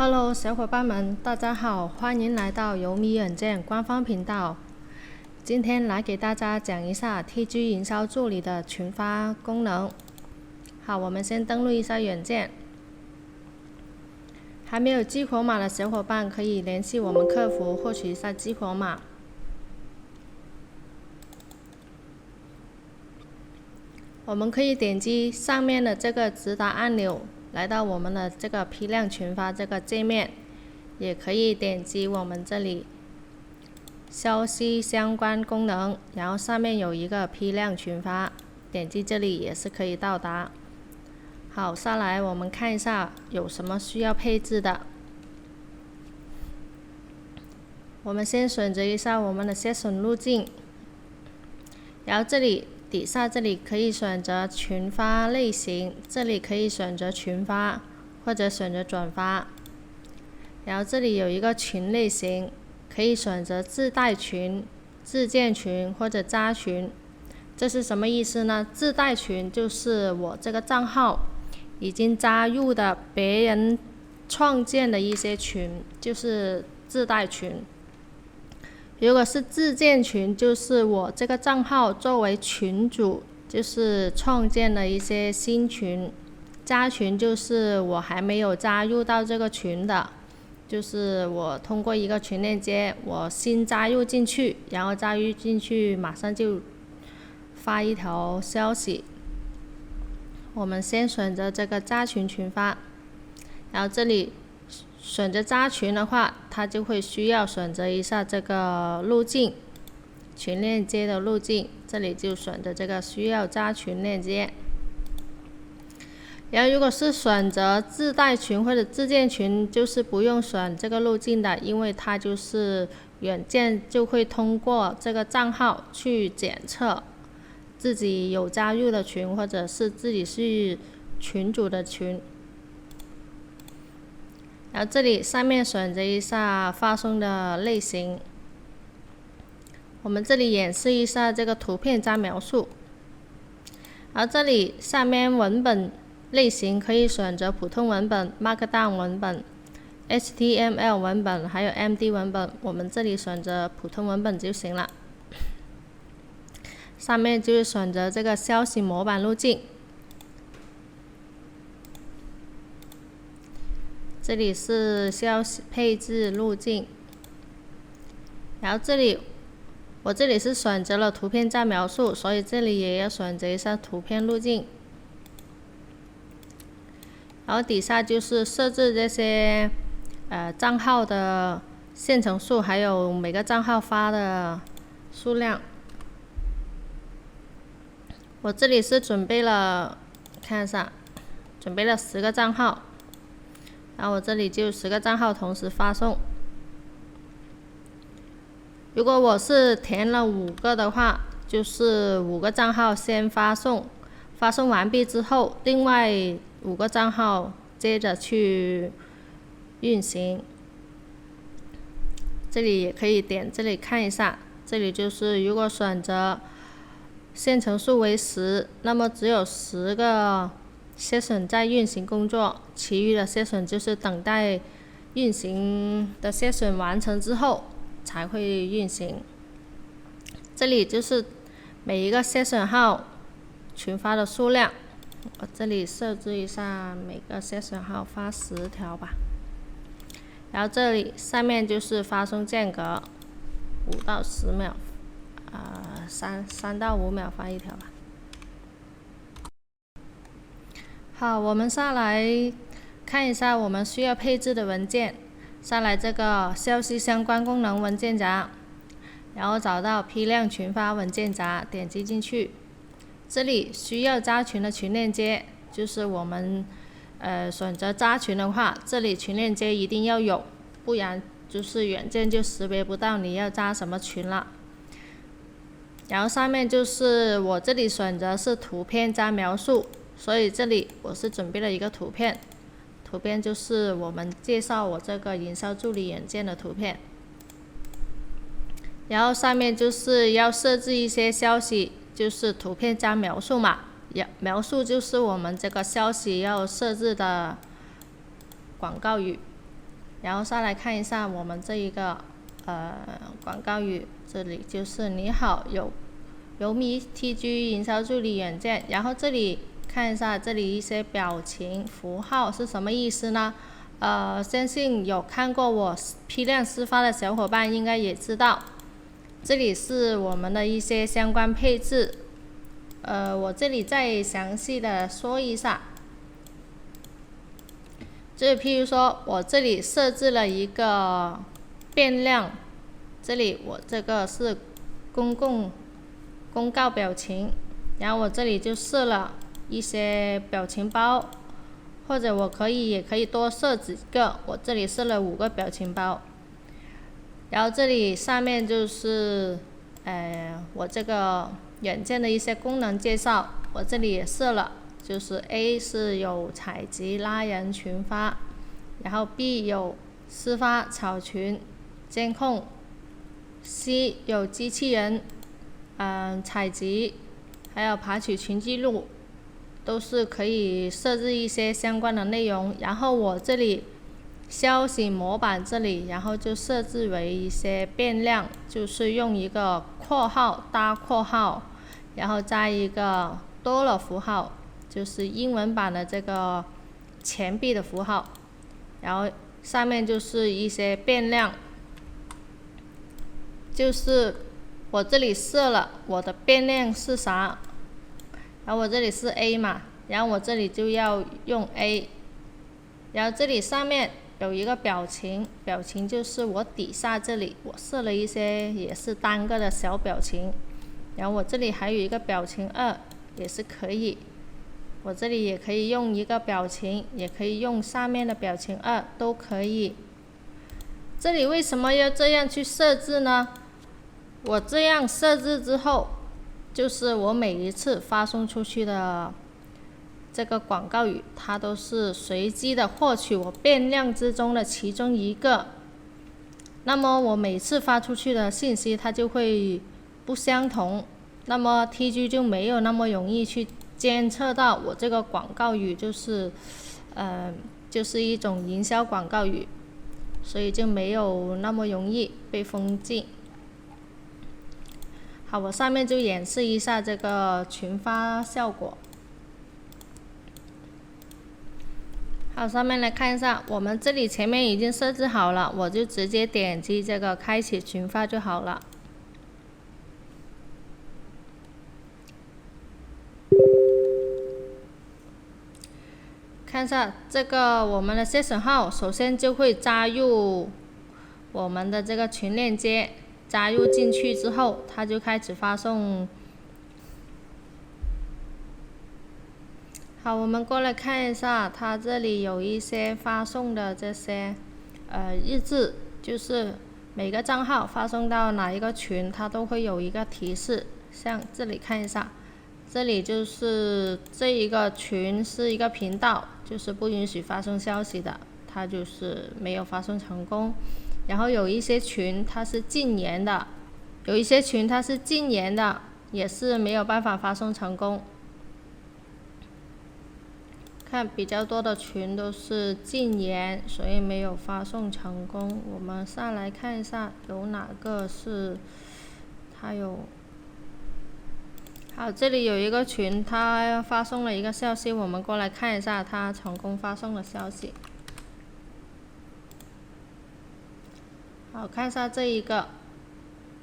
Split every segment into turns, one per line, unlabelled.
Hello， 小伙伴们，大家好，欢迎来到由米软件官方频道。今天来给大家讲一下 TG 营销助理的群发功能。好，我们先登录一下软件。还没有激活码的小伙伴可以联系我们客服获取一下激活码。我们可以点击上面的这个直达按钮，来到我们的这个批量群发这个界面，也可以点击我们这里消息相关功能，然后上面有一个批量群发，点击这里也是可以到达。好，下来我们看一下有什么需要配置的。我们先选择一下我们的节省路径，然后这里底下这里可以选择群发类型，这里可以选择群发或者选择转发。然后这里有一个群类型，可以选择自带群、自建群或者加群。这是什么意思呢？自带群就是我这个账号已经加入的别人创建的一些群，就是自带群。如果是自建群，就是我这个账号作为群主，就是创建了一些新群。加群就是我还没有加入到这个群的，就是我通过一个群链接，我新加入进去，然后加入进去马上就发一条消息。我们先选择这个加群群发，然后这里选择加群的话，它就会需要选择一下这个路径，群链接的路径，这里就选择这个需要加群链接。然后如果是选择自带群或者自建群，就是不用选这个路径的，因为它就是软件就会通过这个账号去检测自己有加入的群，或者是自己是群主的群。然后这里上面选择一下发送的类型，我们这里演示一下这个图片加描述。然后这里下面文本类型可以选择普通文本、Markdown 文本、HTML 文本还有 MD 文本，我们这里选择普通文本就行了。上面就是选择这个消息模板路径，这里是消息配置路径，然后我这里是选择了图片加描述，所以这里也要选择一下图片路径。然后底下就是设置这些账号的线程数，还有每个账号发的数量。我这里是准备了，看一下，准备了10个账号，然后我这里就10个账号同时发送。如果我是填了5个的话，就是5个账号先发送，发送完毕之后，另外5个账号接着去运行。这里也可以点这里看一下，这里就是如果选择线程数为10，那么只有10个 session 在运行工作，其余的 session 就是等待运行的 session 完成之后才会运行。这里就是每一个 session 号群发的数量，我这里设置一下每个 session 号发10条吧。然后这里上面就是发送间隔5到10秒，3到5秒发一条吧。好，我们下来看一下我们需要配置的文件。下来这个消息相关功能文件夹，然后找到批量群发文件夹，点击进去。这里需要加群的群链接，就是我们选择加群的话，这里群链接一定要有，不然就是软件就识别不到你要加什么群了。然后上面就是我这里选择是图片加描述，所以这里我是准备了一个图片，图片就是我们介绍我这个营销助理软件的图片。然后上面就是要设置一些消息，就是图片加描述嘛，描述就是我们这个消息要设置的广告语。然后再来看一下我们这一个广告语，这里就是你好由咪 TG 营销助理软件。然后这里看一下这里一些表情符号是什么意思呢？相信有看过我批量示范的小伙伴应该也知道，这里是我们的一些相关配置。我这里再详细的说一下。就譬如说我这里设置了一个变量，这里我这个是公告表情，然后我这里就设了一些表情包，或者我也可以多设几个，我这里设了5个表情包。然后这里上面就是我这个软件的一些功能介绍，我这里也设了，就是 A 是有采集拉人群发，然后 B 有私发草群监控， C 有机器人采集，还有爬取群记录，都是可以设置一些相关的内容。然后我这里消息模板这里，然后就设置为一些变量，就是用一个括号大括号，然后加一个dollar符号，就是英文版的这个钱币的符号，然后上面就是一些变量，就是我这里设了我的变量是啥，然后我这里是 A 嘛，然后我这里就要用 A， 然后这里上面有一个表情，表情就是我底下这里我设了一些也是单个的小表情，然后我这里还有一个表情2也是可以，我这里也可以用一个表情，也可以用上面的表情2都可以。这里为什么要这样去设置呢？我这样设置之后，就是我每一次发送出去的这个广告语，它都是随机的获取我变量之中的其中一个，那么我每次发出去的信息它就会不相同，那么 TG 就没有那么容易去监测到我这个广告语就是一种营销广告语，所以就没有那么容易被封禁。好，我上面就演示一下这个群发效果。好，上面来看一下，我们这里前面已经设置好了，我就直接点击这个开启群发就好了。看一下这个我们的谢损号，首先就会加入我们的这个群链接，加入进去之后，它就开始发送。好，我们过来看一下，它这里有一些发送的这些日志，就是每个账号发送到哪一个群，它都会有一个提示。像这里看一下，这里就是这一个群是一个频道，就是不允许发送消息的，它就是没有发送成功。然后有一些群它是禁言的，有一些群它是禁言的，也是没有办法发送成功。看比较多的群都是禁言，所以没有发送成功。我们上来看一下有哪个是它有。好，这里有一个群，它发送了一个消息，我们过来看一下它成功发送的消息。好，看一下这一个，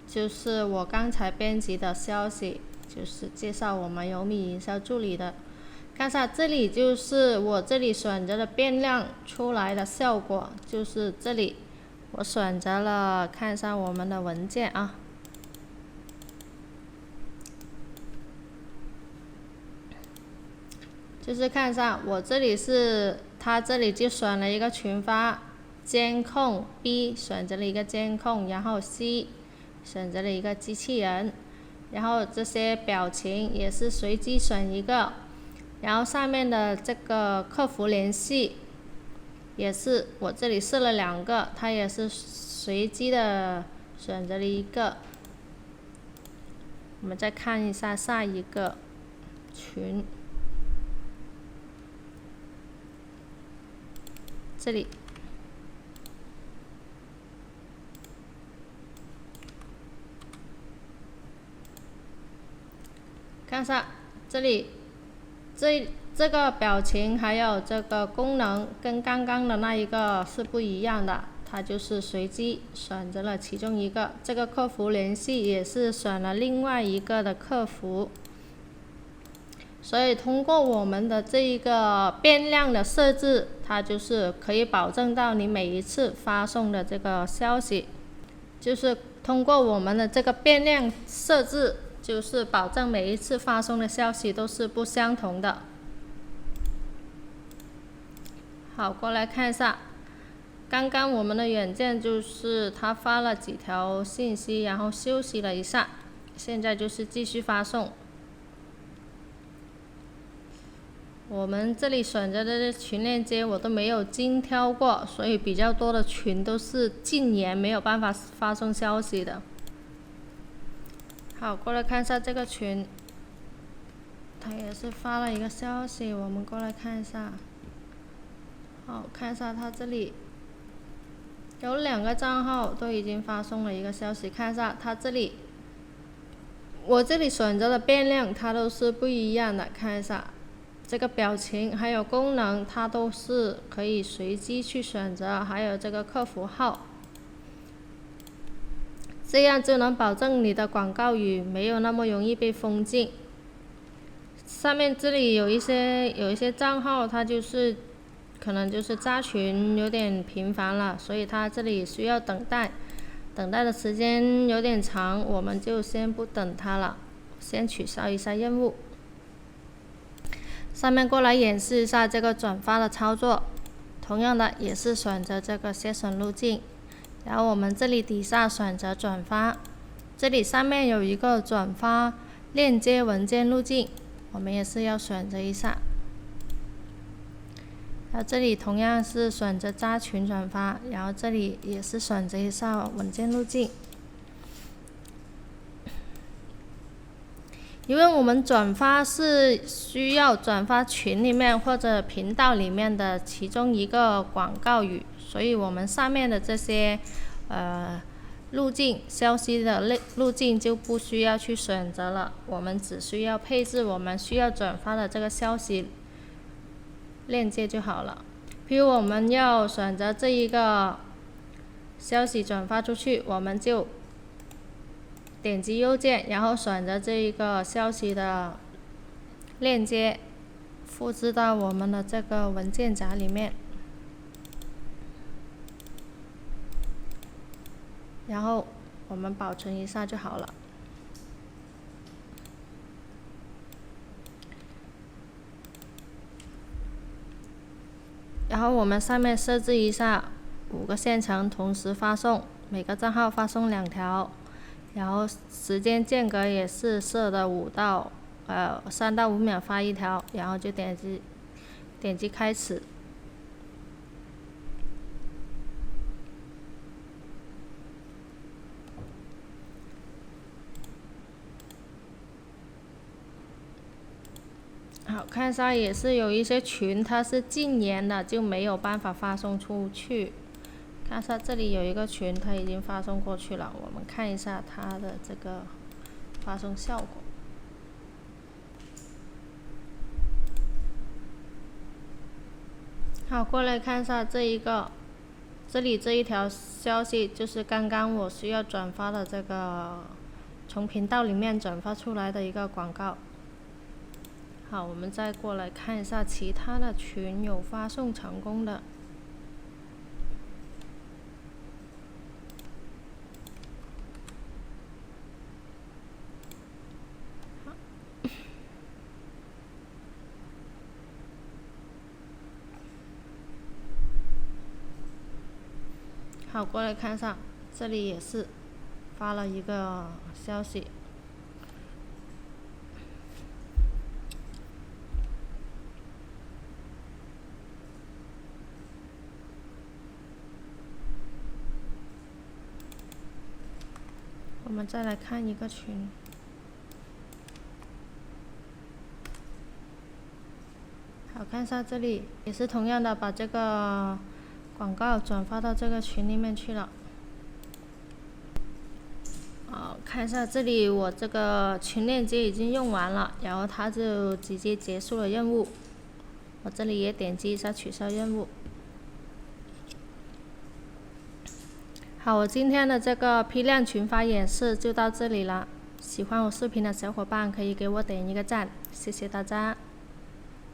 就是我刚才编辑的消息，就是介绍我们有米营销助理的。看一下这里就是我这里选择的变量出来的效果，就是这里我选择了，看一下我们的文件啊，就是看一下我这里是它这里就选了一个群发监控， B 选择了一个监控，然后 C 选择了一个机器人，然后这些表情也是随机选一个。然后上面的这个客服联系也是我这里设了2个，它也是随机的选择了一个。我们再看一下下一个群，这里看一下这里，这个表情还有这个功能跟刚刚的那一个是不一样的，它就是随机选择了其中一个。这个客服联系也是选了另外一个的客服。所以通过我们的这一个变量的设置，它就是可以保证到你每一次发送的这个消息，就是通过我们的这个变量设置，就是保证每一次发送的消息都是不相同的。好，过来看一下，刚刚我们的软件就是它发了几条信息，然后休息了一下，现在就是继续发送。我们这里选择的群链接我都没有精挑过，所以比较多的群都是禁言，没有办法发送消息的。好，过来看一下这个群，它也是发了一个消息，我们过来看一下。好，看一下它这里有2个账号都已经发送了一个消息，看一下它这里，我这里选择的变量它都是不一样的，看一下。这个表情还有功能，它都是可以随机去选择，还有这个客服号，这样就能保证你的广告语没有那么容易被封禁。上面这里有一些账号，它就是可能就是加群有点频繁了，所以它这里需要等待的时间有点长，我们就先不等它了，先取消一下任务。上面过来演示一下这个转发的操作，同样的也是选择这个session路径，然后我们这里底下选择转发，这里上面有一个转发链接文件路径，我们也是要选择一下。然后这里同样是选择加群转发，然后这里也是选择一下文件路径。因为我们转发是需要转发群里面或者频道里面的其中一个广告语，所以我们上面的这些路径消息的路径就不需要去选择了，我们只需要配置我们需要转发的这个消息链接就好了。比如我们要选择这一个消息转发出去，我们就点击右键，然后选择这一个消息的链接，复制到我们的这个文件夹里面，然后我们保存一下就好了。然后我们上面设置一下5个线程同时发送，每个账号发送2条。然后时间间隔也是设的3到5秒发1条，然后就点击开始。好，看一下也是有一些群它是禁言的，就没有办法发送出去。看一下这里有一个群，它已经发送过去了，我们看一下它的这个发送效果。好，过来看一下这里这一条消息，就是刚刚我需要转发的这个从频道里面转发出来的一个广告。好，我们再过来看一下其他的群有发送成功的。好，过来看一下，这里也是发了一个消息。我们再来看一个群。好，看一下这里也是同样的，把这个广告转发到这个群里面去了。好，看一下这里，我这个群链接已经用完了，然后它就直接结束了任务。我这里也点击一下取消任务。好，我今天的这个批量群发演示就到这里了。喜欢我视频的小伙伴可以给我点一个赞，谢谢大家。